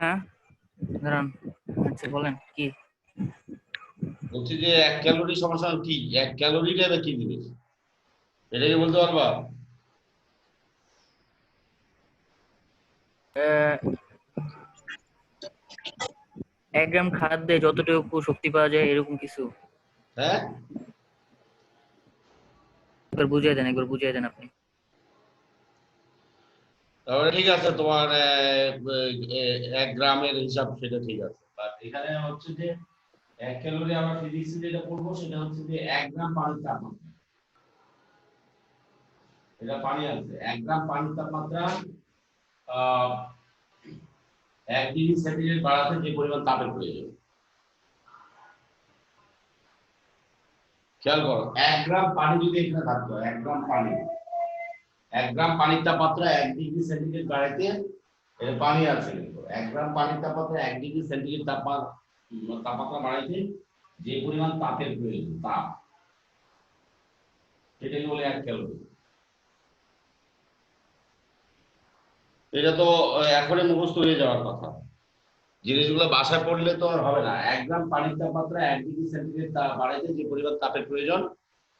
হ্যাঁ দাঁড়ান, আচ্ছা বলেন কি। বলছি যে 1 ক্যালোরি সমান কি? 1 ক্যালোরিটা কি জিনিস এটা কি বলতে পারবা? আহ, 1 গ্রাম খাদ্যে যতটুকু শক্তি পাওয়া যায় এরকম কিছু। হ্যাঁ, একবার বুঝিয়ে দেন আপনি। তাহলে ঠিক আছে, তোমার 1 গ্রামের হিসাব সেটা ঠিক আছে, বাট এখানে হচ্ছে যে 1 ক্যালোরি আমরা ফিজিক্সে যেটা পড়বো সেটা হচ্ছে যে 1 গ্রাম পানির তাপমাত্রা। এটা পানি আছে, 1 গ্রাম পানির তাপমাত্রা 1 ডিগ্রি সেন্টিগ্রেড বাড়াতে যে পরিমাণ তাপের প্রয়োজন। খেয়াল করো, 1 গ্রাম পানি যদি এখানে থাকতো, 1 গ্রাম পানি, 1 গ্রাম পানির তাপমাত্রা 1 ডিগ্রি সেন্টিগ্রেড বাড়াইতে, এটা পানি আছে কিন্তু 1 গ্রাম পানির তাপমাত্রা 1 ডিগ্রি সেন্টিগ্রেড তাপমাত্রা বাড়াইতে যে পরিমাণ তাপের প্রয়োজন, তাপ, সেটাকে বলে 1 ক্যালোরি। এটা তো এখনই মুখস্থ হয়ে যাওয়ার কথা, জিনিসগুলো বাসায় পড়লে তো আর হবে না। 1 গ্রাম পানির তাপমাত্রা 1 ডিগ্রি সেন্টিগ্রেড বাড়াইতে যে পরিমাণ তাপের প্রয়োজন,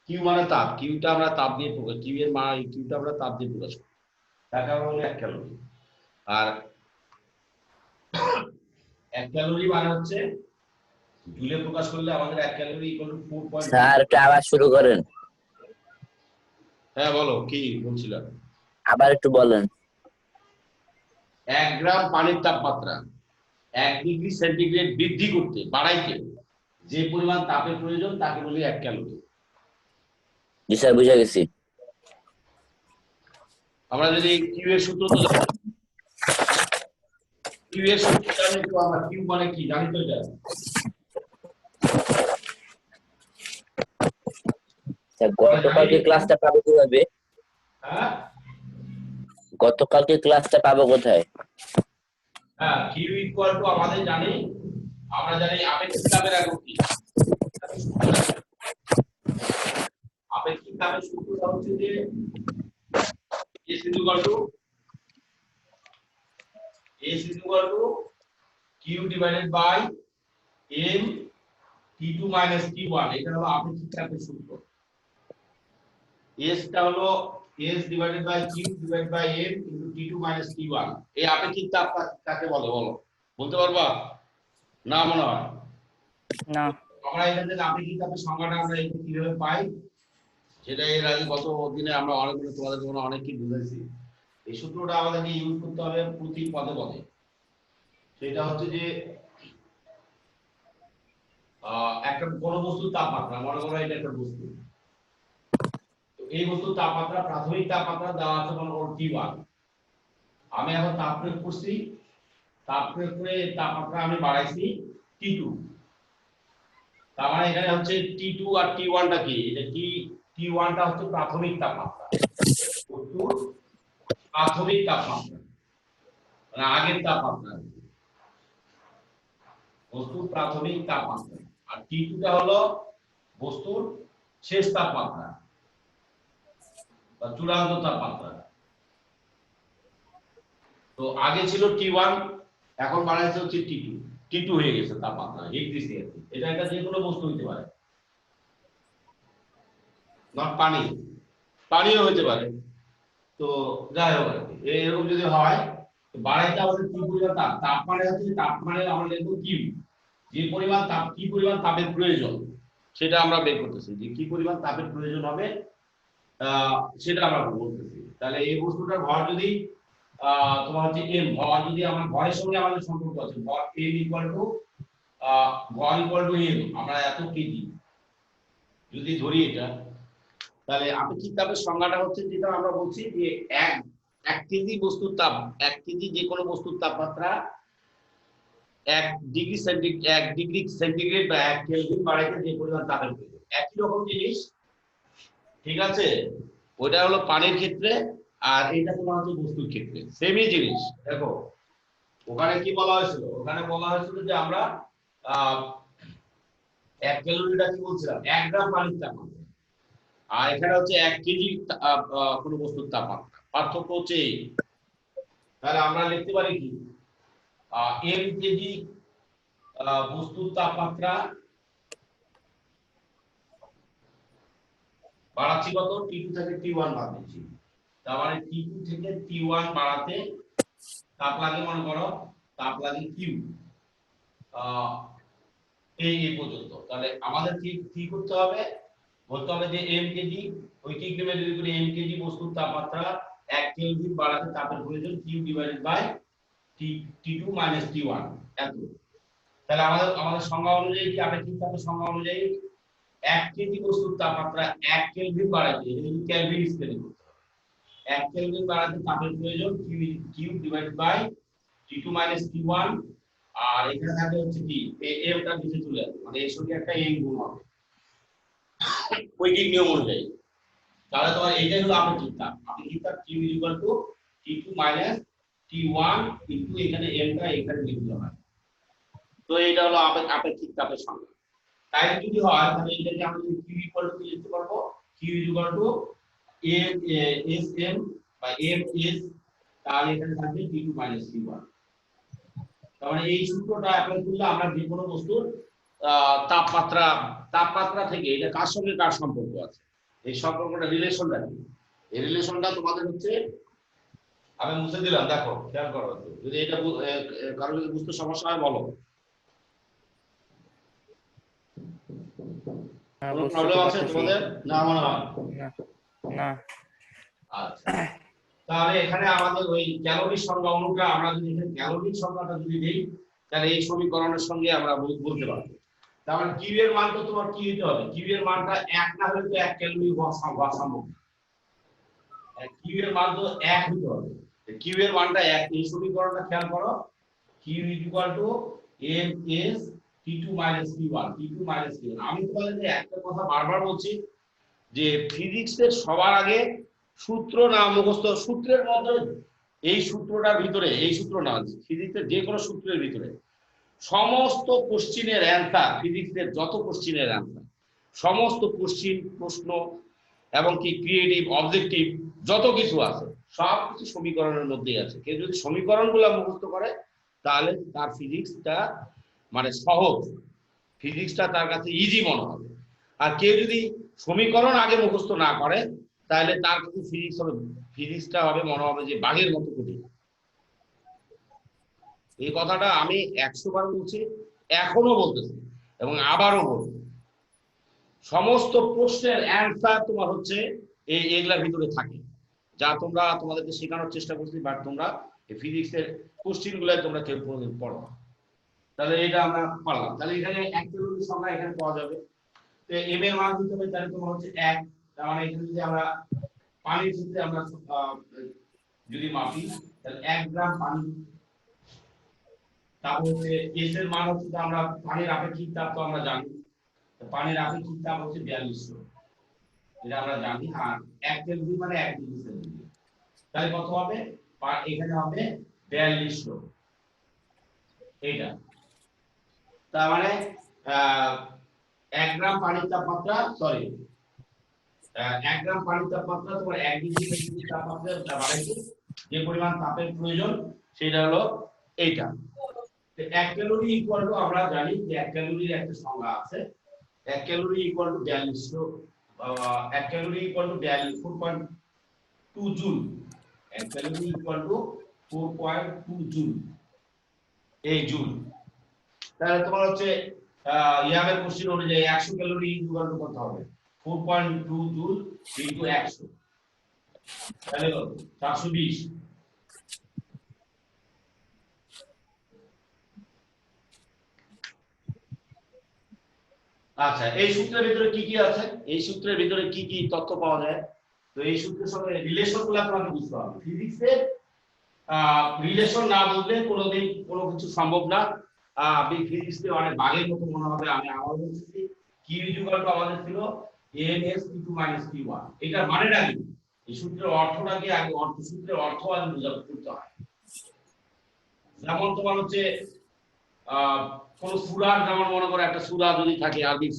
কিউ মানে তাপ, কিউটা আমরা তাপ দিয়ে প্রকাশ, কিউ এর মান, কিউটা আমরা তাপ দিয়ে প্রকাশ করি, তাকে আমরা বলি 1 ক্যালোরি। আর 1 ক্যালোরি মানে হচ্ছে জুলে প্রকাশ করলে আমাদের 1 ক্যালোরি ইকুয়াল টু 4. স্যার একটু আবার শুরু করেন। হ্যাঁ বলো, কি বলছিলাম? আবার একটু বলেন। 1 গ্রাম পানির তাপমাত্রা 1 ডিগ্রি সেন্টিগ্রেড বৃদ্ধি করতে, বাড়াইতে যে পরিমাণ তাপের প্রয়োজন তাকে বলি 1 ক্যালোরি। জি স্যার, বুঝে গেছি। আমরা যদি কিউ এর সূত্র তো জানি, কিউ এর সূত্র জানি তো আমরা, কিউ মানে কি জানি তো এটা। স্যার গতকালকে ক্লাসটা পাবো কিভাবে? হ্যাঁ গতকালকে ক্লাসটা পাবো কোথায়? হ্যাঁ, কিউ ইকুয়াল টু আমাদের জানি, আমরা জানি আপেক্ষিক তাপের একক কি। আপেক্ষিক তাপের সূত্রটা হচ্ছে যে S equal to Q divided by M T2 minus T1, এটা হলো আপেক্ষিক তাপের সূত্র। S টা হলো S divided by Q divided by M into T2 minus T1। এই আপেক্ষিক তাপ কাকে বলে বলো, বলতে পারবা? না মনে হয় না। আমরা এখান থেকে আপেক্ষিক তাপের সংজ্ঞাটা আমরা কিভাবে পাই, সেটা এর আগে গত দিনে আমরা অনেকগুলো তোমাদের জন্য অনেক কি বুঝাইছি। এই সূত্রটা আমাদেরকে ইউজ করতে হবে প্রতি পদে পদে। সেটা হচ্ছে যে একটা কোন বস্তুর তাপমাত্রা, মনে করো এটা একটা বস্তু, তো এই বস্তুর তাপমাত্রা, প্রাথমিক তাপমাত্রা দেওয়া আছে মনে করো T1, আমি এখন তাপ প্রয়োগ করছি, তাপ প্রয়োগ করে তাপমাত্রা আমি বাড়াইছি T2, তার মানে এখানে হচ্ছে T2 আর T1 টা কি, এটা T1 টা হচ্ছে প্রাথমিক তাপমাত্রা, বস্তুর প্রাথমিক তাপমাত্রা, মানে আগের তাপমাত্রা, বস্তুর প্রাথমিক তাপমাত্রা। আর T2 টা হলো বস্তুর শেষ তাপমাত্রা বা চূড়ান্ত তাপমাত্রা। তো আগে ছিল T1, এখন বাড়াইছে হচ্ছে T2, T2 হয়ে গেছে তাপমাত্রা, হিট দিছে। এটা একটা যে কোনো বস্তু হতে পারে, নট পানি, পানিও হতে পারে। তো যাই হোক এরকম যদি হয়, বাড়াইতে আমাদের কি পরিমাণ তাপ, তাপ মানে হচ্ছে, তাপ মানে আমরা লিখবো কিউ, যে পরিমাণ তাপ, কি পরিমাণ তাপের প্রয়োজন সেটা আমরা বের করতেছি, যে কি পরিমাণ তাপের প্রয়োজন হবে সেটা আমরা বলতেছি। তাহলে এই বস্তুটার ভর যদি তোমার হচ্ছে এম, ভর যদি আমার ভরের সঙ্গে আমাদের সম্পর্ক আছে, ভর এম ইকুয়াল টু ভর ইকুয়াল টু এম, আমরা এত কেজি যদি ধরি এটা, তাহলে আপেক্ষিক তাপের সংজ্ঞাটা হচ্ছে যেটা আমরা বলছি যে এক কেজি বস্তুর তাপ, 1 কেজি যে কোনো বস্তুর তাপমাত্রা 1 ডিগ্রি সেন্টিগ্রেড বা 1 কেলভিন বাড়াইতে যে পরিমাণ তাপের প্রয়োজন, একই রকম জিনিস, ঠিক আছে? ওটা হলো পানির ক্ষেত্রে, আর এটা তোমার হচ্ছে বস্তুর ক্ষেত্রে সেমই জিনিস। দেখো ওখানে কি বলা হয়েছিল, ওখানে বলা হয়েছিল যে আমরা 1 ক্যালোরিটা কি বলছিলাম, 1 গ্রাম পানির তাপমাত্রা, আর এখানে হচ্ছে 1 কেজি কোনো বস্তুর তাপমাত্রা, পার্থক্য হচ্ছে। তাহলে আমরা লিখতে পারি কি, m কেজি বস্তুর তাপমাত্রা বাড়াচ্ছি কত, T2 থেকে T1 বাড়াচ্ছি। তার মানে T2 থেকে T1 বাড়াতে তাপ লাগে, মনে করো তাপ লাগে Q এই পর্যন্ত। তাহলে আমাদের কি করতে হবে, বলতে হবে যে m কেজি, ঐকিক নিয়মে যদি করি m কেজি বস্তুর তাপমাত্রা 1 কেলভিন বাড়াতে তাপের প্রয়োজন Q divided by T2 minus T1 এত। তাহলে আমাদের সংজ্ঞা অনুযায়ী কি, আপেক্ষিক তাপের সংজ্ঞা অনুযায়ী 1 কেজি বস্তুর তাপমাত্রা 1 কেলভিন বাড়াতে, এটা যদি কেলভিন স্কেলে করতে হবে, 1 কেলভিন বাড়াতে তাপের প্রয়োজন Q divided by T2 minus T1। আর এখানে থাকে হচ্ছে কি, এমটা নিচে চলে আসবে, মানে এর সঙ্গে একটা এম গুণ হবে ঐকিক নিয়ম অনুযায়ী। তাহলে তোমার এইটাই হলো আপেক্ষিক তাপ। আপেক্ষিক তাপ Q equal to T2 minus T1 into এখানে এমটা এখানে লিখতে হয়। তো এটা হলো আপেক্ষিক তাপের সংজ্ঞা। তাই যদি হয় তাহলে এটাকে আমরা Q ইকুয়াল টু লিখতে পারবো Q ইকুয়াল টু SM বা MS, তাহলে এখানে থাকবে T2 মাইনাস T1। তার মানে এই সূত্রটা অ্যাপ্লাই করলে আমরা যে কোনো বস্তুর তাপমাত্রা থেকে এটা কার সঙ্গে কার সম্পর্ক আছে, এই সম্পর্কটা রিলেশনটা কি, এই রিলেশনটা তোমাদের হচ্ছে, আমি মুছে দিলাম, দেখো খেয়াল করো, যদি এটা কারো যদি বুঝতে সমস্যা হয় বলো। কোনো প্রবলেম আছে তোমাদের? না মনে হয় না। আচ্ছা, তাহলে এখানে আমাদের ওই ক্যালোরির সংজ্ঞা অনুযায়ী আমরা যদি এখানে ক্যালোরির সংজ্ঞাটা যদি দেই, তাহলে এই সমীকরণের সঙ্গে আমরা বলতে পারবো। তার মানে কিউ এর মান তো তোমার কি হতে হবে, কিউ এর মানটা 1 না হলে তো 1 ক্যালোরি হওয়া সম্ভব না। কিউ এর মান তো 1 হতে হবে, কিউ এর মানটা 1। এই সমীকরণটা খেয়াল করো, Q equal to MS T2 minus T1, T2 minus T1। আমি তোমাদের একটা কথা বারবার বলছি যে ফিজিক্সের সবার আগে সূত্র না মুখস্থ, সূত্রের মধ্যে এই সূত্রটার ভিতরে, এই সূত্র না, ফিজিক্সের যে কোনো সূত্রের ভিতরে সমস্ত কোশ্চিনের অ্যান্সার, ফিজিক্সের যত কোশ্চিনের অ্যান্সার, সমস্ত কোশ্চিন, প্রশ্ন এবং কি ক্রিয়েটিভ অবজেক্টিভ যত কিছু আছে সব কিছু সমীকরণের মধ্যেই আছে। কেউ যদি সমীকরণগুলো মুখস্থ করে তাহলে তার ফিজিক্সটা মানে সহজ, ফিজিক্সটা তার কাছে ইজি মনে হবে। আর কেউ যদি সমীকরণ আগে মুখস্থ না করে তাহলে তার কাছে ফিজিক্সটা হবে মনে হবে যে বাঘের মতো কঠিন। এই কথাটা আমি 100 বার বলছি, এখনো বলতেছি এবং আবারও বলবো। সমস্ত প্রশ্নের অ্যান্সার তোমার হচ্ছে এগুলার ভিতরে থাকে, যা তোমরা তোমাদেরকে শেখানোর চেষ্টা করছি, বাট তোমরা এই ফিজিক্সের কোশ্চিন গুলো তোমরা কেউ কোনোদিন পড়ো না। তাহলে এটা আমরা পারলাম। তাহলে এখানে 1 ক্যালোরির সংখ্যা এখানে পাওয়া যাবে। তো এম এর মান দিতে হবে, তাহলে তোমার হচ্ছে 1। তার মানে এখানে যদি আমরা পানির ক্ষেত্রে আমরা যদি মাপি তাহলে 1 গ্রাম পানি, তারপর হচ্ছে এস এর মান হচ্ছে, আমরা পানির আপেক্ষিক তাপ তো আমরা জানি, পানির আপেক্ষিক তাপ হচ্ছে 4200, এটা আমরা জানি। আর 1 কেলভিন মানে 1 ডিগ্রি সেলসিয়াস, তাহলে কত হবে, এখানে হবে 4200 এইটা। তার মানে 1 গ্রাম পানির তাপমাত্রা, সরি 1 গ্রাম পানির তাপমাত্রা তোমার 1 ডিগ্রি সেলসিয়াস তাপমাত্রা বাড়াইছে, যে পরিমাণ তাপের প্রয়োজন সেটা হলো এইটা। 1 ক্যালোরি ইকুয়াল টু, আমরা জানি যে 1 ক্যালোরির একটা সংজ্ঞা আছে, 1 calorie equal to 4200, 1 calorie equal to 4.2 joule, 1 calorie equal to 4.2 joule, এই জুল। তাহলে তোমার হচ্ছে ইয়ামের কোশ্চেন অনুযায়ী 100 ক্যালোরি ইকুয়াল টু কত হবে, 4.2 জুল ইনটু 100, তাহলে 420। আচ্ছা, এই সূত্রের ভিতরে কি কি আছে, এই সূত্রের ভিতরে কি কি তথ্য পাওয়া যায়, তো এই সূত্রের সঙ্গে রিলেশনগুলো আপনাকে বুঝতে হবে। ফিজিক্সের রিলেশন না বুঝলে কোনোদিন কোনো কিছু সম্ভব না। আপনি ফিজিক্সে অনেক বাঘের মতো মনে হবে। আমি আবার বলছি, কিউ ইকুয়াল টু আমাদের ছিল ms T2 - T1, এটার মানেটা কি, এই সূত্রের অর্থটা কি, আগে সূত্রের অর্থ আগে বুঝতে হয়। যেমন তোমার হচ্ছে কোন সূরার, যেমন মনে করো একটা সূরা যদি থাকে, আরবিক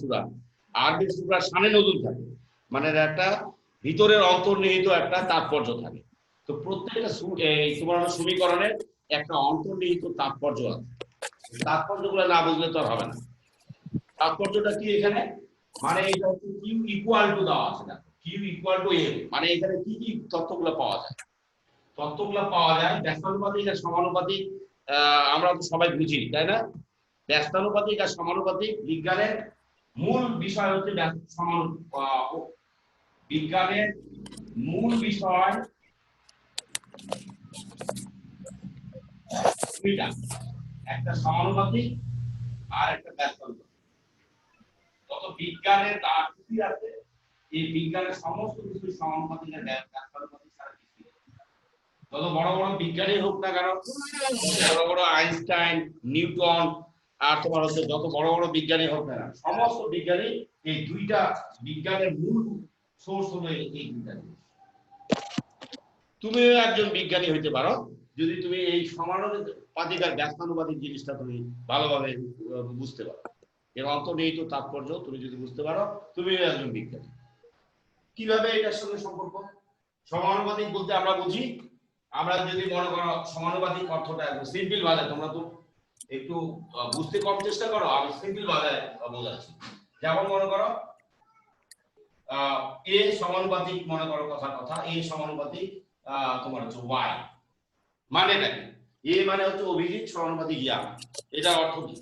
সূরার শানে নজুল থাকে, মানে একটা ভিতরের অন্তর্নিহিত একটা তাৎপর্য থাকে। তো প্রত্যেকটা তোমার সমীকরণের একটা অন্তর্নিহিত তাৎপর্য আছে। তাৎপর্যগুলো না বুঝলে তো আর হবে না। তাৎপর্যটা কি এখানে, মানে এটা হচ্ছে কিউ ইকুয়াল টু দেওয়া আছে না, কিউ ইকুয়াল টু এম, মানে এখানে কি কি তথ্যগুলো পাওয়া যায়? তথ্যগুলো পাওয়া যায় ব্যস্তানুপাতিক আর সমানুপাতিক। আমরা তো সবাই বুঝি, তাই না? ব্যস্তানুপাতিক আর সমানুপাতিক বিজ্ঞানের মূল বিষয় হচ্ছে বিজ্ঞানের মূল বিষয় দুইটা, একটা সমানুপাতিক আর একটা ব্যস্তানুপাতিক। যত বিজ্ঞানের যা কিছু আছে, এই বিজ্ঞানের সমস্ত কিছু সমানুপাতিক আর ব্যস্তানুপাতিক ছাড়া কিছু নেই। যত বড় বড় বিজ্ঞানী হোক না কেন, বড় বড় আইনস্টাইন, নিউটন, আর তোমার হচ্ছে যত বড় বড় বিজ্ঞানী হোক না কেন, সমস্ত বিজ্ঞানী এই দুইটা বিজ্ঞানের মূল সোর্স হলো এই দুইটা। তুমিও একজন বিজ্ঞানী হইতে পারো যদি তুমি এই সমানুপাতিক আর ব্যস্তানুপাতিক জিনিসটা তুমি ভালোভাবে বুঝতে পারো। এর অন্তর্নিহিত তাৎপর্য তুমি যদি বুঝতে পারো, তুমিও একজন বিজ্ঞানী। কিভাবে এটার সঙ্গে সম্পর্ক? সমানুপাতিক বলতে আমরা বুঝি, আমরা যদি মনে করো সমানুপাতিক অর্থটা সিম্পল ভাষায়, তোমরা তো একটু বুঝতে কম চেষ্টা করো, আমি সিম্পল ভাষায় বোঝাচ্ছি। যেমন মনে করো এ সমানুপাতিক, মনে করো কথা এ সমানুপাতিক তোমার হচ্ছে ওয়াই, মানেটা কি? এ মানে হচ্ছে অভিজিৎ সমানুপাতিক ইয়াম, এটা অর্থ কি?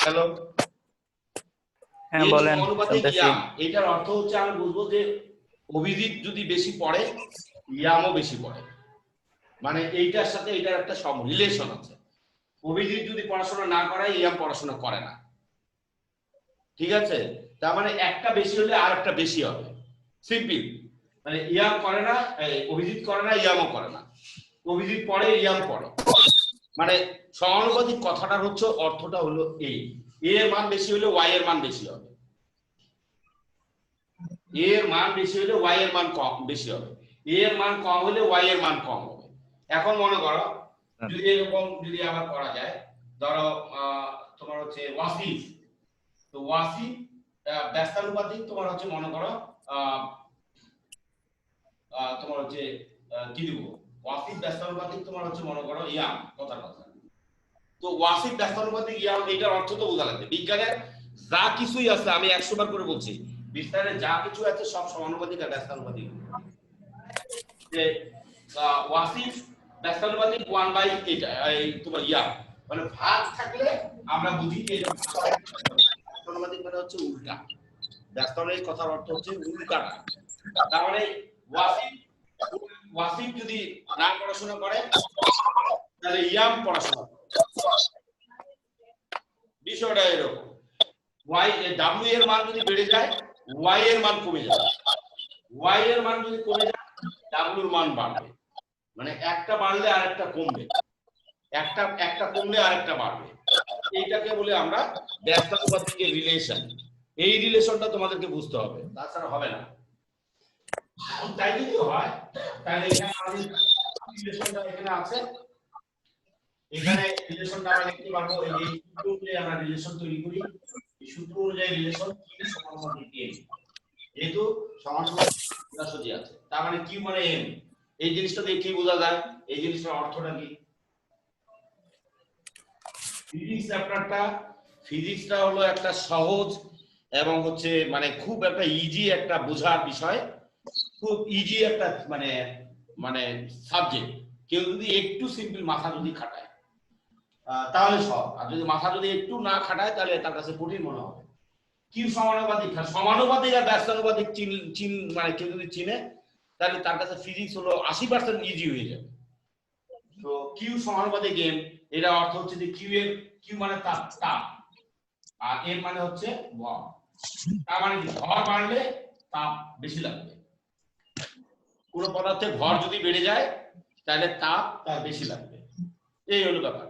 হ্যালো, হ্যাঁ বলেন, সমানুপাতিক শুনতেছি। ইয়াম, এটার অর্থ হচ্ছে আমি বুঝবো যে অভিজিৎ যদি বেশি পড়ে, ইয়ামও বেশি পড়ে, মানে এইটার সাথে এটার একটা রিলেশন আছে। অভিজিৎ যদি পড়াশোনা না করে, ইয়াম পড়াশোনা করে না, ঠিক আছে? তার মানে একটা বেশি হলে আর একটা বেশি হবে, সিম্পল। মানে ইয়াম করে না, অভিজিৎ করে না, ইয়ামও করে না, অভিজিৎ পড়ে, ইয়াম পড়ে। মানে সমানুপাতিক কথাটার হচ্ছে অর্থটা হলো এই, এ এর মান বেশি হলে ওয়াই এর মান বেশি হবে, এ এর মান বেশি হলে ওয়াই এর মান কম বেশি হবে, এ এর মান কম হলে ওয়াই এর মান কম হবে। এখন মনে করো যদি এরকম যদি আবার করা যায়, ধরো তোমার হচ্ছে ওয়াসিফ, তো ওয়াসিফ ব্যস্তানুপাতিক তোমার হচ্ছে মনে করো তোমার হচ্ছে কি দিব, ওয়াসিফ ব্যস্তানুপাতিক তোমার হচ্ছে মনে করো ইয়াম, কথার কথা। তো ওয়াসিফ ব্যস্তানুপাতিক ইয়াম, এটার অর্থ তো বোঝা লাগবে। বিজ্ঞানের যা কিছুই আছে, আমি 100 বার করে বলছি, বিজ্ঞানের যা কিছু আছে সব সমানুপাতিক আর ব্যস্তানুপাতিক। যে ওয়াসিফ ব্যস্তানুপাতিক 1/8, এই তোমার ইয়াম, মানে ভাগ থাকলে আমরা বুঝি যে এটা ব্যস্তানুপাতিক মানে হচ্ছে উল্টা, ব্যস্তানুপাতিক কথার অর্থ হচ্ছে উল্টাটা। তার মানে ওয়াসিফ যদি না পড়াশোনা করে, তাহলে ইয়াম পড়াশোনা করে। বিষয়টা এরকম, ওয়াই ডাব্লিউ এর মান যদি বেড়ে যায়, ওয়াই এর মান কমে যাবে, ওয়াই এর মান যদি কমে যায়, ডাব্লিউ এর মান বাড়বে। মানে একটা বাড়লে আরেকটা কমবে, একটা কমলে আরেকটা বাড়বে। এইটাকে বলে আমরা ব্যস্তানুপাতিক রিলেশন। এই রিলেশনটা তোমাদেরকে বুঝতে হবে, তাছাড়া হবে না। তাই যদি হয়, তাহলে এখানে আমাদের রিলেশনটা এখানে আছে, এখানে রিলেশনটা আমরা লিখতে পারবো। এই যে সূত্র অনুযায়ী আমরা রিলেশন তৈরি করি, এই সূত্র অনুযায়ী রিলেশন কি সমানুপাতিক এম, যেহেতু সমানুপাতিক সোজাসুজি আছে, তার মানে কিউ মানে এম। এই জিনিসটা দিয়ে কি বোঝা যায়, এই জিনিসটার অর্থটা কি? ফিজিক্স চ্যাপ্টারটা, ফিজিক্সটা হলো একটা সহজ এবং হচ্ছে মানে খুব একটা ইজি একটা বোঝার বিষয়, খুব ইজি একটা মানে মানে সাবজেক্ট। কেউ যদি একটু সিম্পল মাথা যদি খাটায় তাহলে সব, আর যদি মাথা যদি একটু না খাটায় তাহলে তার কাছে কঠিন মনে হবে। কি সমানুপাতিক, সমানুপাতিক আর ব্যস্তানুপাতিক মানে কেউ যদি চিনে, তাহলে তার কাছে ফিজিক্স হলো 80% ইজি হয়ে যাবে। তো কিউ সমানুপাতিক এম, এটা অর্থ হচ্ছে যে কিউ মানে তাপ, আর এম মানে হচ্ছে ভর। তার মানে ভর বাড়লে তাপ বেশি লাগবে, কোন পদার্থের ভর যদি বেড়ে যায় তাহলে তাপ তার বেশি লাগবে, এই হলো ব্যাপার।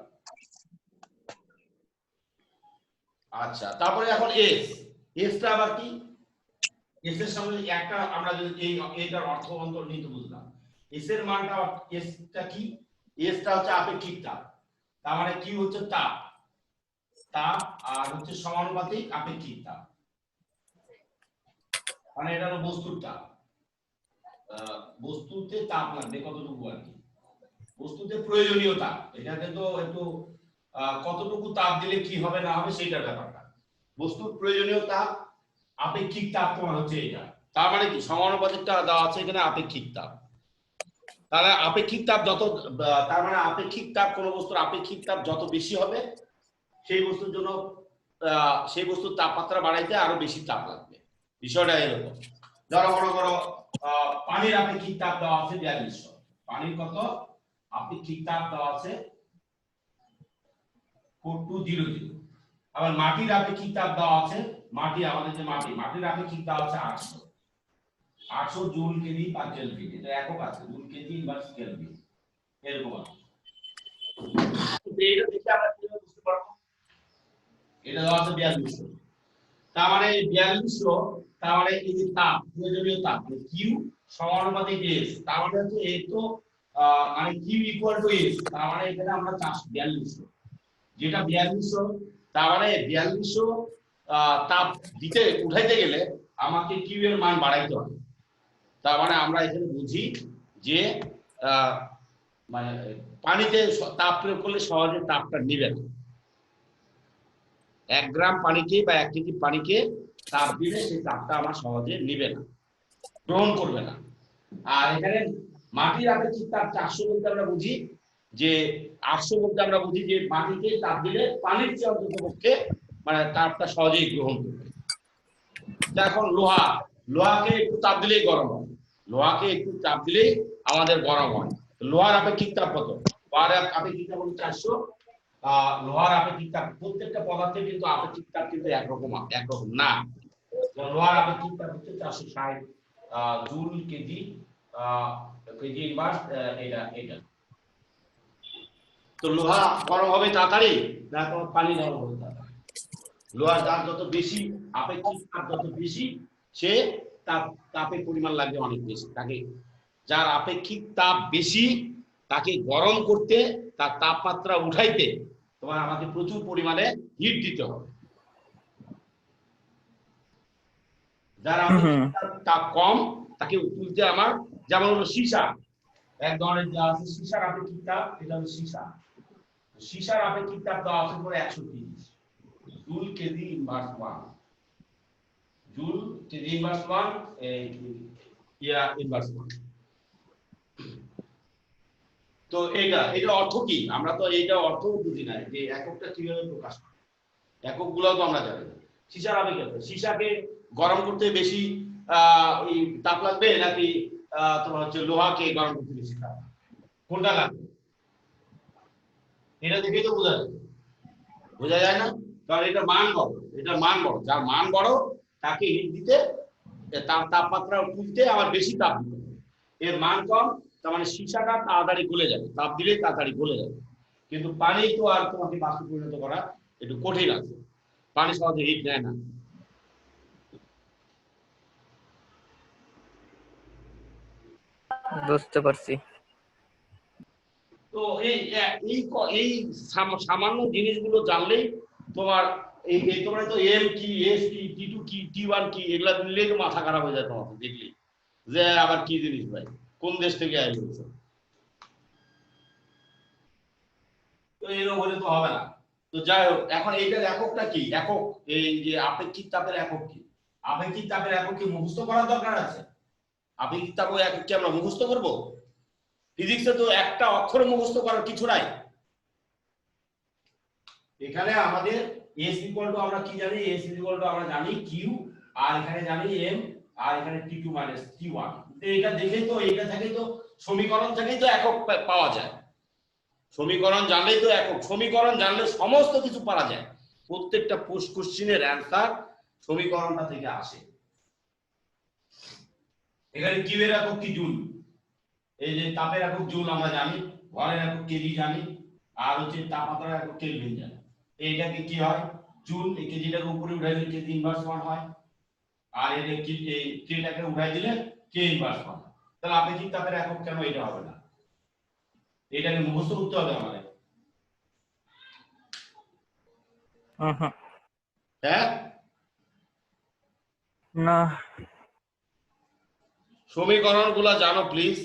আচ্ছা, তারপরে এখন এসটা আবার কি? এস এর সঙ্গে একটা আমরা যদি এইটার অর্থ অন্তর্নিহিত বুঝলাম, এস এর মানটা, এসটা কি? এসটা হচ্ছে আপেক্ষিক তাপ, তার মানে কি হচ্ছে তাপ, আর হচ্ছে সমানুপাতিক আপেক্ষিক তাপ, মানে এটা হলো বস্তুর তাপ, বস্তুতে তাপ লাগবে কতটুকু আর কি। বস্তুতে প্রয়োজনীয় তাপ, এটাকে তো একটু কতটুকু তাপ দিলে কি হবে না হবে সেইটার ব্যাপারটা। বস্তুর প্রয়োজনীয় তাপ, আপেক্ষিক তাপ তোমার হচ্ছে এটা। তার মানে কি সমানুপাতিকটা দেওয়া আছে এখানে আপেক্ষিক তাপ। তাহলে আপেক্ষিক তাপ যত তার মানে আপেক্ষিক তাপ কোন বস্তুর আপেক্ষিক তাপ যত বেশি হবে সেই বস্তুর জন্য সেই বস্তুর তাপমাত্রা বাড়াইতে আরো বেশি তাপ লাগবে। বিষয়টা এরকম। ধরো মনে করো পানির আপেক্ষিক তাপ দেওয়া আছে 4200। পানির কত আপেক্ষিক তাপ দেওয়া আছে 4200। আবার মাটির আপেক্ষিক তাপ দেওয়া আছে, মাটি আমাদের যে মাটির আপেক্ষিক তাপ আছে 800 জুল কেজি পার কেলভিন। এটা একক আছে, জুল কেজি ইনভার্স কেলভিন এরকম আছে। এটা দেখে আমরা কিভাবে বুঝতে পারবো? এটা দেওয়া আছে 4200। তার মানে 4200, তার মানে এই যে তাপ প্রয়োজনীয় তাপ মানে কিউ সমানুপাতিক এস, তার মানে হচ্ছে এ তো মানে কিউ ইকুয়াল টু এস, তার মানে এখানে আমরা 4200, যেটা 4200, তার মানে 4200 তাপ দিতে উঠাইতে গেলে আমাকে কিউ এর মান বাড়াইতে হবে। তার মানে আমরা এখানে বুঝি যে মানে পানিতে তাপ প্রয়োগ করলে সহজে তাপটা নিবে না। 1 গ্রাম পানিকে বা 1 কেজি পানিকে তাপ দিলে সেই তাপটা আমার সহজে নিবে না, গ্রহণ করবে না। আর এখানে মাটির আপেক্ষিক তাপ 400 বলতে আমরা বুঝি যে 800 বলতে আমরা বুঝি যে মাটিকে তাপ দিলে পানির চেয়ে অন্ততপক্ষে মানে তাপটা সহজেই গ্রহণ করবে। এখন লোহাকে একটু তাপ দিলেই গরম হয়, লোহাকে একটু চাপ দিলেই আমাদের গরম হয়। লোহার আপেক্ষিক তাপ কত? লোহার আপেক্ষিক তাপ হলো 400। লোহার আপেক্ষিক তাপ প্রত্যেকটা পদার্থের কিন্তু আপেক্ষিক তাপ কিন্তু একরকম না। লোহার আপেক্ষিক তাপ হচ্ছে 460 জুল কেজি কেজি ইনভার্স এটা। তো লোহা গরম হবে তাড়াতাড়ি না তোমার পানি গরম হবে তাড়াতাড়ি? লোহার যার যত বেশি আপেক্ষিক তাপ যত বেশি, সে তাপের পরিমাণ লাগবে অনেক বেশি। তাকে যার আপেক্ষিক তাপ বেশি তাকে গরম করতে, তার তাপমাত্রা উঠাইতে তোমার আমাকে প্রচুর পরিমাণে হিট দিতে হবে। যার আপেক্ষিক তাপ কম তাকে তুলতে আমার, যেমন হলো সীসা, এক ধরনের যা আছে সীসার আপেক্ষিক তাপ, এটা হলো সীসার আপেক্ষিক তাপ দেওয়া আছে পরে 130 joule KG inverse 1, joule KG inverse 1 inverse 1। তো এটা অর্থ কি? আমরা তো এইটা অর্থ বুঝি না যে এককটা কিভাবে প্রকাশ করে, এককগুলো তো আমরা জানি না। সীসার আবেগ, সীসাকে গরম করতে বেশি ওই তাপ লাগবে নাকি তোমার হচ্ছে লোহাকে গরম করতে বেশি তাপ, কোনটা লাগবে? এটা দেখেই তো বোঝা যায় না? কারণ এটা মান বড়, যার মান বড় তাকে হিট দিতে, তার তাপমাত্রা তুলতে আমার বেশি তাপ দিতে হবে। এর মান কম, তার মানে সীসাটা তাড়াতাড়ি গলে যাবে, তাপ দিলে তাড়াতাড়ি গলে যাবে। কিন্তু পানি তো আর তোমাকে বাষ্পে পরিণত করা একটু কঠিন আছে, পানি সহজে হিট নেয় না। বুঝতে পারছি। তো এই সামান্য জিনিসগুলো জানলেই তোমার এই তোমরা তো এম কি, এস কি, টি2 কি, টি1 কি, এগুলা দিলেই তো মাথা খারাপ হয়ে যায় তোমাদের দেখলে, যে আবার কি জিনিস ভাই, কোন দেশ থেকে আইলো? তো এরকম হলে তো হবে না। তো যাই হোক, এখন এইটার এককটা কি? একক এই যে আপেক্ষিক তাপের একক কি? আপেক্ষিক তাপের একক কি মুখস্থ করার দরকার আছে? আপেক্ষিক তাপের একক কি আমরা মুখস্থ করব? ফিজিক্সে তো একটা অক্ষর মুখস্থ করার কিছু নাই। এখানে আমাদের এস ইকুয়াল টু আমরা কি জানি? এস ইকুয়াল টু আমরা জানি কিউ, আর এখানে জানি এম, আর এখানে টি2 মাইনাস টি1। এটা দেখেই তো, এটা থেকেই তো সমীকরণ থেকেই তো একক পাওয়া যায়। সমীকরণ জানলেই তো একক, সমীকরণ জানলে সমস্ত কিছু পারা যায়। প্রত্যেকটা কোশ্চেনের অ্যান্সার সমীকরণটা থেকে আসে। এখানে কিউ এর একক কি? জুল। এই যে তাপের একক জুল আমরা জানি, ভরের একক কেজি জানি, আর হচ্ছে তাপমাত্রার একক কেলভিন জানি। এইটাকে কি হয়? জুল। এই কেজিটাকে উপরে উঠাই দিলে কেজি ইনভার্স 1 হয়, আর এর কি এই কেটাকে উঠাই দিলে কে ইনভার্স 1। তাহলে আপেক্ষিক তাপের একক কেন এটা হবে না? এটাকে মুখস্থ করতে হবে আমাদের। হ্যাঁ না, সমীকরণগুলো জানো প্লিজ।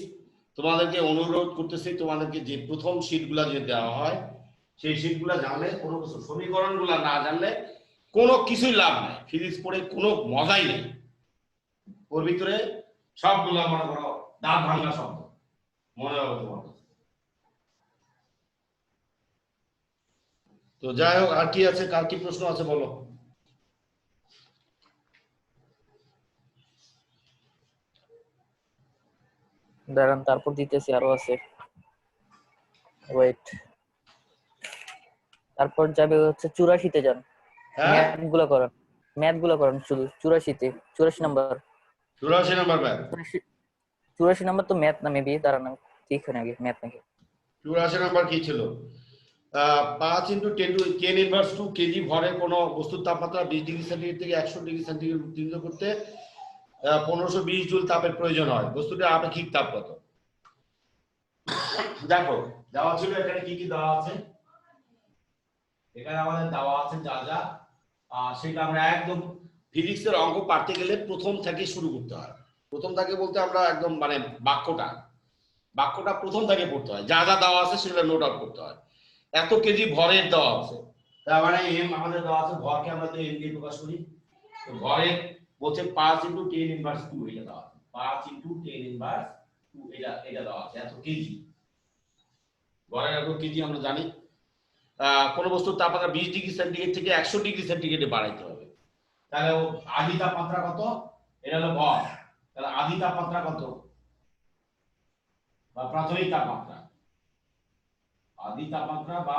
তোমাদেরকে অনুরোধ করতেছি, তোমাদেরকে যে প্রথম শীটগুলো যে দেওয়া হয় সেই শীটগুলো জানলে কোনো কিছু, সমীকরণগুলো না জানলে কোনো কিছুই লাভ নাই, ফিজিক্স পড়ে কোনো মজাই নেই। ওর ভিতরে সবগুলো মনে করো দাঁত ভাঙা শব্দ মনে হবে তোমার কাছে। তো যাই হোক, আর কি আছে, কার কি প্রশ্ন আছে বলো। দাঁড়ান তারপর দিতেছি, আরো আছে, ওয়েট। তারপর যাবে হচ্ছে 84-তে যান, হ্যাঁ, ম্যাথ গুলো করেন শুধু 84-তে, 84 নাম্বার। 84 নম্বর ম্যাথ। 84 নাম্বার তো ম্যাথ না মেবি, দাঁড়ান ঠিক হয় নাকি ম্যাথ নাকি। 84 নম্বর কি ছিল? 5 × 10⁻²2 কেজি ভরে কোনো বস্তুর তাপমাত্রা 20 ডিগ্রি সেন্টিগ্রেড থেকে 100 ডিগ্রি সেন্টিগ্রেড উত্তীর্ণ করতে 1520 জুল তাপের প্রয়োজন হয়। বস্তুটির আপেক্ষিক তাপ কত? দেখো দেওয়া ছিল এখানে কি কি দেওয়া আছে, এখানে আমাদের দেওয়া আছে যা যা, সেটা আমরা একদম ফিজিক্সের অঙ্ক পারতে গেলে প্রথম থেকে শুরু করতে হয়। প্রথম থেকে বলতে আমরা একদম মানে বাক্যটা প্রথম থেকে পড়তে হয়, যা যা দেওয়া আছে সেগুলো নোট আউট করতে হয়। এত কেজি ভরের দেওয়া আছে, তার মানে এম আমাদের দেওয়া আছে, ভরকে আমরা তো এম দিয়ে প্রকাশ করি। তো ভরে বলছে 5 × 10⁻², এটা দেওয়া আছে 5 × 10⁻², এটা দেওয়া আছে এত কেজি। ভরের এত কেজি আমরা জানি। কোন বস্তুর তাপমাত্রা 20 ডিগ্রি সেন্টিগ্রেড থেকে 100 ডিগ্রি সেন্টিগ্রেডে বাড়াইতে হবে। তাহলে আদি তাপমাত্রা কত? এটা হলো ভর। তাহলে আদি তাপমাত্রা কত বা প্রাথমিক তাপমাত্রা? আদি তাপমাত্রা বা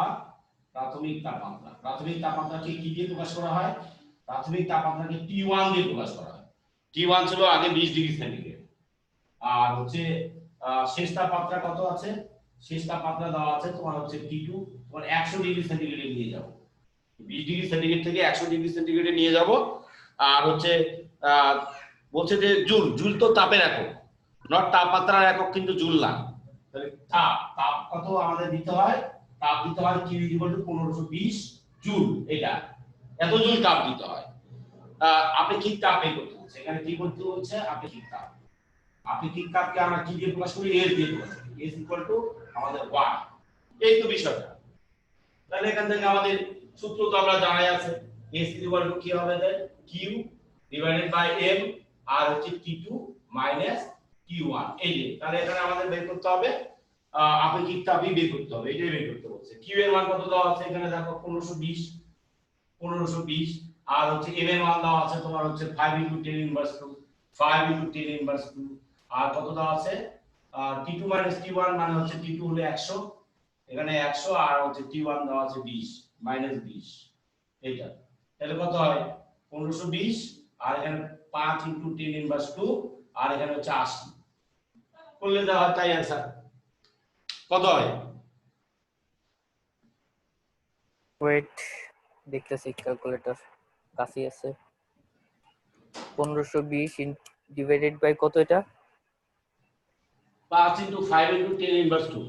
প্রাথমিক তাপমাত্রা, প্রাথমিক তাপমাত্রাকে কি দিয়ে প্রকাশ করা হয়? প্রাথমিক তাপমাত্রাকে T1 দিয়ে প্রকাশ করা হয়। T1 ছিল আগে 20 ডিগ্রি সেন্টিগ্রেড। আর হচ্ছে শেষ তাপমাত্রা কত আছে? শেষ তাপমাত্রা দেওয়া আছে তোমার হচ্ছে T2, তোমার 100 ডিগ্রি সেন্টিগ্রেডে নিয়ে যাব। 20 ডিগ্রি সেন্টিগ্রেড থেকে 100 ডিগ্রি সেন্টিগ্রেডে নিয়ে যাব। আর হচ্ছে বলছে যে জুল তো তাপের একক, নট তাপমাত্রার একক কিন্তু জুল না। তাহলে তাপ কত আমাদের দিতে হয়? তাপ দিতে হয় Q = 1520 জুল। এটা এত জুল তাপ দিতে হয়। আপেক্ষিক তাপ বের করতে হচ্ছে, এখানে কি বলতে হচ্ছে? আপেক্ষিক তাপ। আপেক্ষিক তাপকে আমরা কি দিয়ে প্রকাশ করি? S দিয়ে প্রকাশ করি। S = আমাদের 1। এই তো বিষয়টা। তাহলে এখান থেকে আমাদের সূত্র তো আমরা জানাই আছে, S = কি হবে? Q / M আর হচ্ছে T2 - T1। এই যে তাহলে এখানে আমাদের বের করতে হবে আপেক্ষিক তাপই বের করতে হবে, এটাই বের করতে বলছে। Q এর মান কত দেওয়া আছে? এখানে দেখো 1520 আর হচ্ছে M এর মান দেওয়া আছে তোমার হচ্ছে 5 × 10⁻², 5 × 10⁻²। আর কত দেওয়া আছে? T2 - T1 মানে হচ্ছে T2 হলো 100, এখানে 100 আর হচ্ছে T1 দেওয়া আছে 20 -20। এইটা তাহলে কত হয়? 1520 আর এখানে 5 × 10⁻², আর এখানে হচ্ছে 80 করলে দেওয়া হয়, তাই आंसर কত হয়? ওয়েট দেখতেছি, ক্যালকুলেটর কাছে আছে। 1520 ডিভাইডেড বাই কত এটা? 5 × 5 × 10⁻²।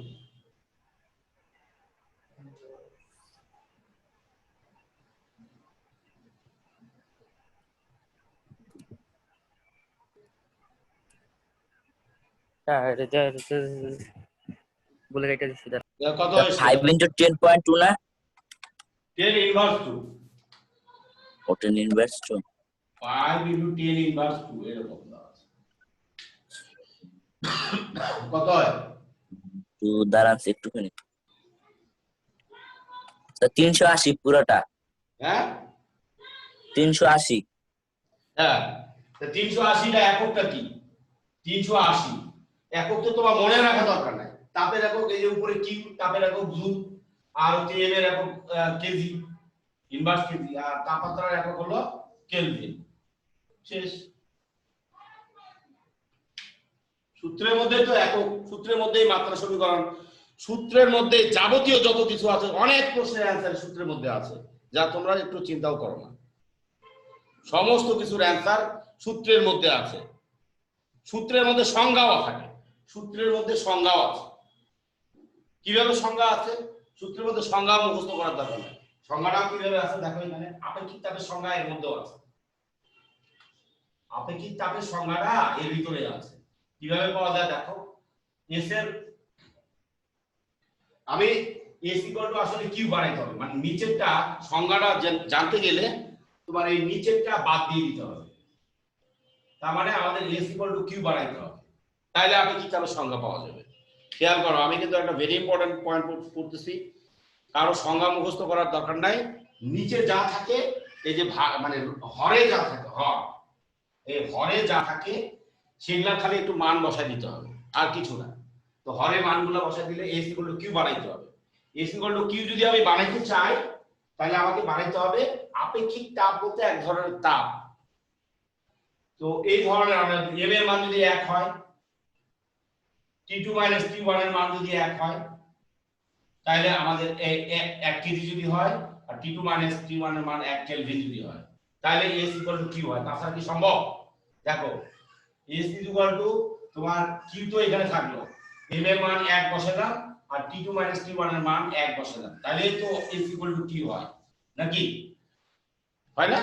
বলে এটা দিচ্ছি, কত হয়? 5 × 10.2 না? 10⁻²। ও 10⁻²। 5 × 10⁻², এরকম দেওয়া আছে। কত হয়? তো দাঁড়ান একটুখানি। 380 পুরোটা। হ্যাঁ 380। হ্যাঁ, 380 টা এককটা কি? 380 একক তো তোমার মনে রাখা দরকার নাই। তাপের একক এই যে উপরে কিউ, তাপের একক জুল, আর হচ্ছে এম এর একক কেজি, ইনভার্স কেজি, আর তাপমাত্রার একক হলো কেলভিন। শেষ। সূত্রের মধ্যে তো একক, সূত্রের মধ্যেই মাত্রা সমীকরণ, সূত্রের মধ্যে যাবতীয় যত কিছু আছে, অনেক প্রশ্নের অ্যান্সার সূত্রের মধ্যে আছে, যা তোমরা একটু চিন্তাও করো না। সমস্ত কিছুর অ্যান্সার সূত্রের মধ্যে আছে। সূত্রের মধ্যে সংজ্ঞাও থাকে, সূত্রের মধ্যে সংজ্ঞাও আছে। কিভাবে সংজ্ঞা আছে? সূত্রের মধ্যে সংজ্ঞা মুখস্থ করার দরকার নেই। সংজ্ঞাটাও কিভাবে আছে দেখো, এখানে আপেক্ষিক তাপের সংজ্ঞা এর মধ্যেও আছে। আপেক্ষিক তাপের সংজ্ঞাটা এর ভিতরে আছে। কিভাবে পাওয়া যায় দেখো, এস এর আমি এস ইকুয়াল টু আসলে কিউ বানাইতে হবে, মানে নিচেরটা সংজ্ঞাটা জানতে গেলে তোমার এই নিচেরটা বাদ দিয়ে দিতে হবে। তার মানে আমাদের এস ইকুয়াল টু কিউ বানাইতে হবে, তাহলে আমি কি কারো সংজ্ঞা পাওয়া যাবে। খেয়াল করো, আমি কিন্তু একটা ভেরি ইম্পর্টেন্ট পয়েন্ট করতেছি। কারো সংজ্ঞা মুখস্থ করার দরকার নাই, নিচে যা থাকে এই যে মানে হরে যা থাকে, এই হরে যা থাকে সেগুলা খালি একটু মান বসাই দিতে হবে, আর কিছু না। তো হরে মানগুলো বসাই দিলে এস ইকুয়াল টু কিউ বানাইতে হবে। এস ইকুয়াল টু কিউ যদি আমি বানাইতে চাই তাহলে আমাকে বানাইতে হবে আপেক্ষিক তাপ বলতে এক ধরনের তাপ। তো এই ধরনের আমরা এম এর মান যদি 1 হয়, T2 - T1 এর মান যদি 1 হয়, তাহলে আমাদের 1 কেজি যদি হয়, আর T2 - T1 এর মান 1 কেলভিন যদি হয়, তাহলে S ইকুয়াল টু Q হয়। তাছাড়া কি সম্ভব? দেখো S ইকুয়াল টু তোমার Q তো এখানে থাকলো, M এর মান 1 বসালাম, আর T2 - T1 এর মান 1 বসালাম, তাহলে তো S ইকুয়াল টু Q হয় নাকি? হয় না?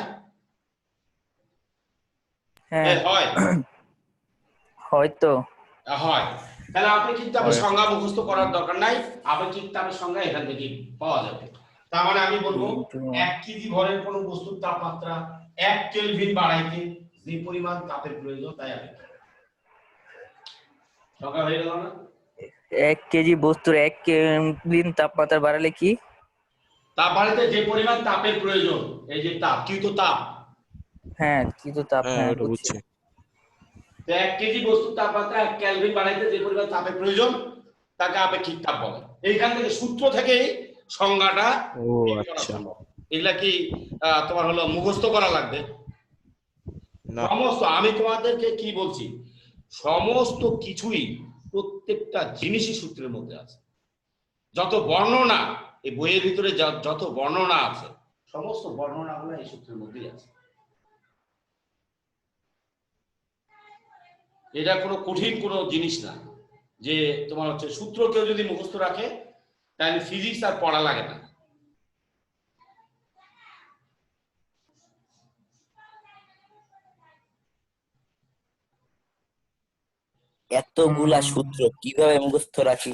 হ্যাঁ হয় হয়তো হয়। তাহলে আপেক্ষিক তাপের সংজ্ঞা মুখস্থ করার দরকার নাই, আপেক্ষিক তাপের সংজ্ঞা এখান থেকে পাওয়া যাবে। তার মানে আমি বলবো 1 কেজি ভরের কোনো বস্তুর তাপমাত্রা 1 কেলভিন বাড়াইতে যে পরিমাণ তাপের প্রয়োজন তাই আপেক্ষিক। সংজ্ঞা হয়ে গেল না? 1 কেজি বস্তুর 1 কেলভিন তাপমাত্রা বাড়ালে কি? তাপ বাড়াইতে যে পরিমাণ তাপের প্রয়োজন, এই যে তাপ, কি তো তাপ। হ্যাঁ কি তো তাপ, হ্যাঁ হ্যাঁ ওটা বুঝছি। বুঝছি। তো 1 কেজি বস্তুর তাপমাত্রা 1 কেলভিন বাড়াইতে যে পরিমাণ তাপের প্রয়োজন তাকে আপেক্ষিক তাপ বলে। এইখান থেকে সূত্র থেকেই সংজ্ঞাটা ও বের করা আচ্ছা, সম্ভব। এগুলা কি তোমার হলো মুখস্থ করা লাগবে? না সমস্ত, আমি তোমাদেরকে কি বলছি, সমস্ত কিছুই প্রত্যেকটা জিনিসই সূত্রের মধ্যে আছে। যত বর্ণনা এই বইয়ের ভিতরে যত বর্ণনা আছে, সমস্ত বর্ণনাগুলো এই সূত্রের মধ্যেই আছে। এটা কোনো কঠিন কোনো জিনিস না যে তোমার হচ্ছে সূত্র কেউ যদি মুখস্থ রাখে তাহলে ফিজিক্স আর পড়া লাগে না। এতগুলা সূত্র কিভাবে মুখস্থ রাখি?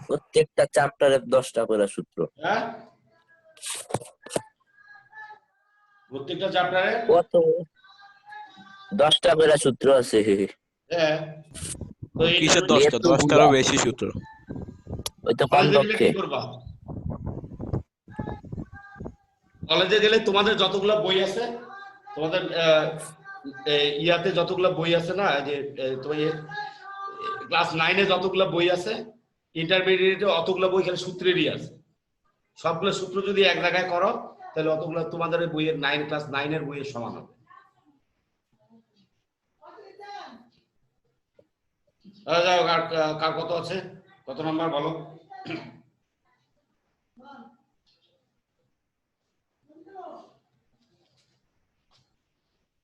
প্রত্যেকটা চ্যাপ্টারে 10টা করে সূত্র। হ্যাঁ, প্রত্যেকটা চ্যাপ্টারে কত 10টা করে সূত্র আছে। হ্যাঁ। তো এটা কিসের 10টা? 10টারও বেশি সূত্র। ওই তো কলেজে গেলে কমপক্ষে। কি করবা? কলেজে গেলে তোমাদের যতগুলা বই আছে, তোমাদের ইয়াতে যতগুলা বই আছে না, যে তোমার ক্লাস 9-এ যতগুলা বই আছে, ইন্টারমিডিয়েটে অতগুলা বই খালি সূত্রেরই আছে। সবগুলো সূত্র যদি এক জায়গায় করো তাহলে অতগুলো তোমাদের বইয়ের ক্লাস 9-এর বইয়ের সমান হবে। যাই হোক, কার কত আছে, কত নাম্বার বলো?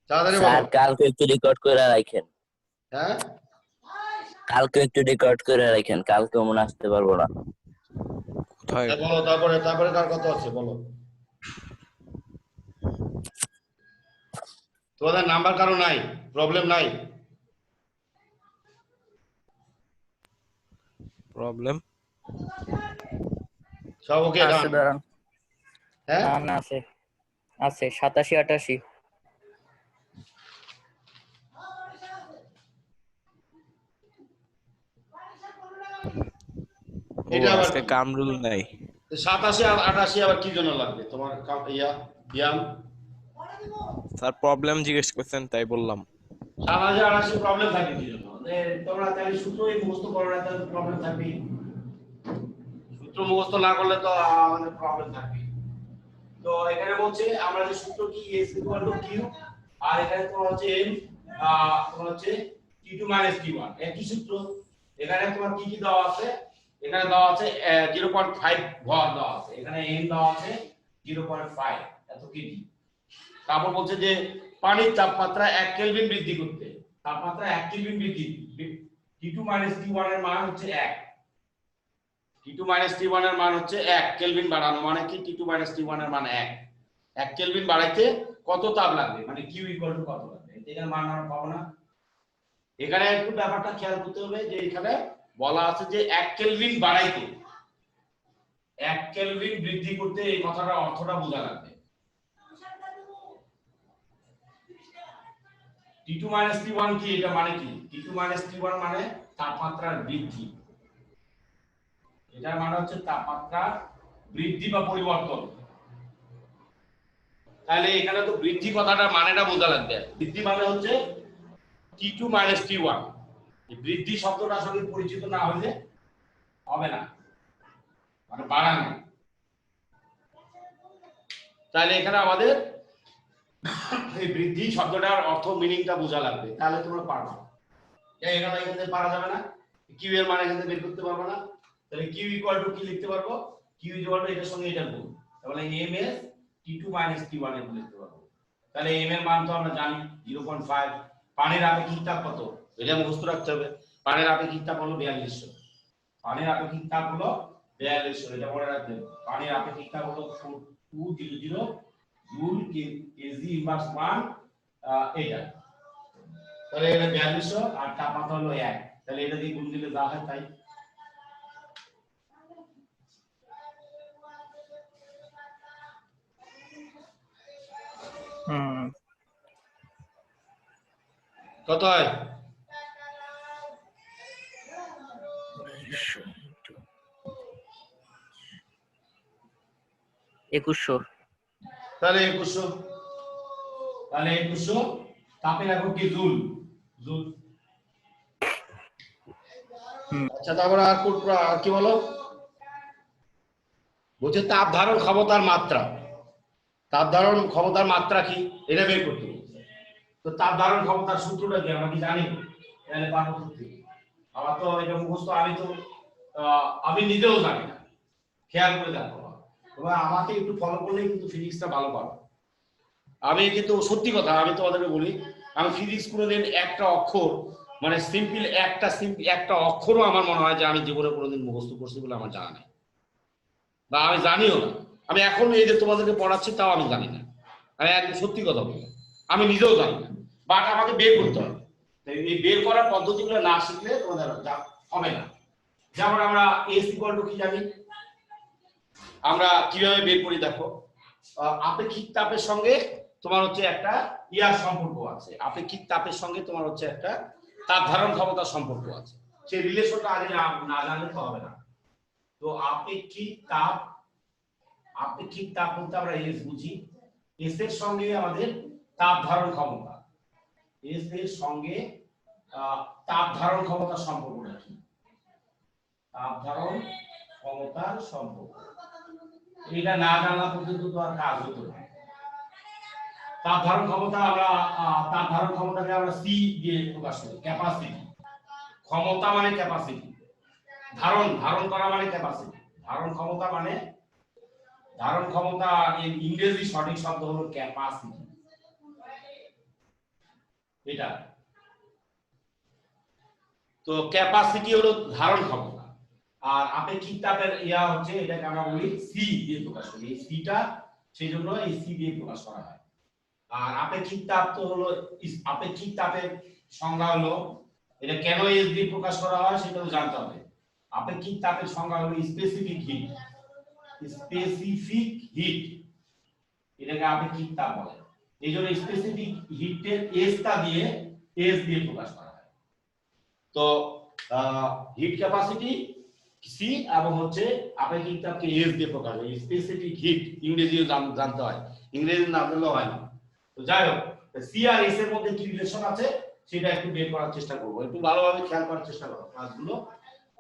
তাড়াতাড়ি বলো। স্যার কালকে একটু রেকর্ড করে রাখেন, হ্যাঁ, কালকে একটু রেকর্ড করে রাখেন, কালকে মনে আসতে পারবো না। কোথায়? বলো। তারপরে কার কত আছে বলো। তোমাদের নাম্বার কারো নাই, প্রবলেম নাই? প্রবলেম সব ওকে? আছে দাঁড়ান, হ্যাঁ, না আছে 87 88। ও এটা আবার আজকে কি? কামরুল নাই। 87 আর 88 আবার কি জন্য লাগবে তোমার? ইয়াম স্যার প্রবলেম জিজ্ঞেস করছেন তাই বললাম। 87 88 প্রবলেম থাকে কি জন্য? তোমরা তাহলে সূত্রই মুখস্থ করো না, তাহলে প্রবলেম থাকবে। সূত্র মুখস্থ না করলে তো আমাদের প্রবলেম থাকবে। তো এখানে বলছে আমরা যে সূত্র কি s q, আর এখানে তোমার হচ্ছে m, তোমার হচ্ছে t2 - t1 একই সূত্র। এখানে তোমার কি কি দেওয়া আছে? এখানে দেওয়া আছে 0.5 ভর দেওয়া আছে, এখানে m দেওয়া আছে 0.5 এত কেজি। তারপর বলছে যে পানির তাপমাত্রা 1 কেলভিন বৃদ্ধি করতে, তাপমাত্রা 1 কেলভিন বৃদ্ধি, t2 - t1 এর মান হচ্ছে 1, T2 - T1 এর মান হচ্ছে 1 কেলভিন বাড়ানো মানে কি? T2 - T1 এর মান 1 কেলভিন বাড়াইতে কত তাপ লাগবে, মানে Q ইকুয়াল টু কত লাগবে, এখানে মান আমরা পাবো না। এখানে একটু ব্যাপারটা খেয়াল করতে হবে যে এখানে বলা আছে যে 1 কেলভিন বাড়াইতে 1 কেলভিন বৃদ্ধি করতে, এই কথাটা অর্থটা বোঝা লাগবে। T2 - T1 কি, এটা মানে কি? T2 - T1 মানে তাপমাত্রার বৃদ্ধি, এটার মানে হচ্ছে তাপমাত্রার বৃদ্ধি বা পরিবর্তন। তাহলে এখানে তো বৃদ্ধি কথাটা মানেটা বোঝা লাগবে। বৃদ্ধি মানে হচ্ছে T2 - T1। এই বৃদ্ধি শব্দটার সঙ্গে পরিচিত না হলে হবে না, মানে বাড়ানো। তাহলে এখানে আমাদের এই বৃদ্ধি শব্দটার অর্থ মিনিংটা বোঝা লাগবে, তাহলে তোমরা পারবে। এখানে এখানে পারা যাবে না, কিউ এর মানে এখানে বের করতে পারবে না। তাহলে কিউ ইকুয়াল টু কি লিখতে পারবো? কিউ ইকুয়াল টু এটার সঙ্গে এটার গুণ, তাহলে এম এস T2 - T1 এর লিখতে পারবো। তাহলে এম এর মান তো আমরা জানি 0.5। পানির আপেক্ষিক তাপ কত এটা মুখস্থ রাখতে হবে। পানির আপেক্ষিক তাপ হলো 4200। পানির আপেক্ষিক তাপ হলো 4200, এটা মনে রাখতে হবে। পানির আপেক্ষিক তাপ হলো 4200 জুল কেজি ইনভার্স 1, এটা। তাহলে এটা 4200 আর তাপমাত্রা হলো 1, তাহলে এটা দিয়ে গুণ দিলে যা হয় তাই। কত হয়? 2100। তাহলে 2100, তাহলে 2100 তাপের একক কি? জুল। জুল। আচ্ছা, তারপর আর কি বলো? বলছে তাপ ধারণ ক্ষমতার মাত্রা। তাপ ধারণ ক্ষমতার মাত্রা কি এটা বের করতে হবে। তো তাপ ধারণ ক্ষমতার সূত্রটা কি আমরা কি জানি? তাহলে পাবো সূত্র। আমার তো এটা মুখস্থ, আমি নিজেও জানি না। খেয়াল করে দেখো, তোমরা আমাকে একটু ফলো করলে কিন্তু ফিজিক্সটা ভালো পারো। আমি কিন্তু সত্যি কথা আমি তোমাদেরকে বলি, আমি ফিজিক্স কোনোদিন একটা অক্ষর মানে সিম্পল একটা অক্ষরও আমার মনে হয় যে আমি জীবনে কোনোদিন মুখস্থ করছি বলে আমার জানা নেই, বা আমি জানিও না। আমি এখন এই যে তোমাদেরকে পড়াচ্ছি তাও আমি জানি না। আমি একদম সত্যি কথা বলি, আমি নিজেও জানি না, বাট আমাকে বের করতে হবে। এই বের করার পদ্ধতিগুলো না শিখলে তোমাদের হবে না। যেমন আমরা এস ইকুয়াল টু কি জানি, আমরা কিভাবে বের করি দেখো। আপেক্ষিক তাপের সঙ্গে তোমার হচ্ছে একটা ইয়ার সম্পর্ক আছে, আপেক্ষিক তাপের সঙ্গে তোমার হচ্ছে একটা তাপ ধারণ ক্ষমতার সম্পর্ক আছে। সেই রিলেশনটা আগে না জানলে তো হবে না। তো আপেক্ষিক তাপ বলতে আমরা এস বুঝি, এস এর সঙ্গে আমাদের তাপ ধারণ ক্ষমতা, এস এর সঙ্গে তাপ ধারণ ক্ষমতার সম্পর্কটা কি? তাপ ধারণ ক্ষমতার সম্পর্ক এটা না জানা পর্যন্ত তো আর কাজ হতো না। তাপ ধারণ ক্ষমতাকে আমরা সি দিয়ে প্রকাশ করি, ক্যাপাসিটি। ক্ষমতা মানে ক্যাপাসিটি, ধারণ করা মানে ক্যাপাসিটি। ধারণ ক্ষমতা এর ইংরেজি সঠিক শব্দ হলো ক্যাপাসিটি, এটা। তো ক্যাপাসিটি হলো ধারণ ক্ষমতা, আর আপেক্ষিক তাপের ইয়া হচ্ছে এটাকে আমরা বলি সি দিয়ে প্রকাশ করি। এই সিটা সেই জন্য এই সি দিয়ে প্রকাশ করা হয়। আর আপেক্ষিক তাপ তো হলো, আপেক্ষিক তাপের সংজ্ঞা হলো, এটা কেন এস দিয়ে প্রকাশ করা হয় সেটাও জানতে হবে। আপেক্ষিক তাপের সংজ্ঞা হলো স্পেসিফিক হিট, স্পেসিফিক হিট, এটাকে আপেক্ষিক তাপ বলে। এই জন্য স্পেসিফিক হিটের এস দিয়ে প্রকাশ করা হয়। তো হিট ক্যাপাসিটি সি এবং হচ্ছে আপেক্ষিক তাপকে এস দিয়ে প্রকাশ হয়। স্পেসিফিক হিট ইংরেজিও জানতে হয়, ইংরেজি না জানলেও হয় না। তো যাই হোক, সি আর এস এর মধ্যে কি রিলেশন আছে সেটা একটু বের করার চেষ্টা করব, একটু ভালোভাবে খেয়াল করার চেষ্টা করো কাজগুলো।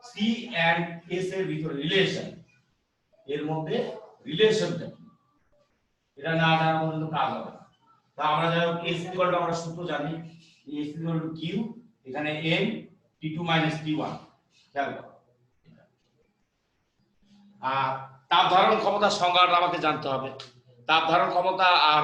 সি এন্ড এস এর ভিতরে রিলেশন, এর মধ্যে রিলেশনটা কি এটা না জানা পর্যন্ত কাজ হবে না। তা আমরা যাই হোক এস ইকুয়াল টু আমরা সূত্র জানি, এস ইকুয়াল টু কিউ, এখানে এম T2 - T1, খেয়াল করো। আর তাপ ধারণ ক্ষমতার সংজ্ঞাটা আমাকে জানতে হবে। তাপ ধারণ ক্ষমতা আর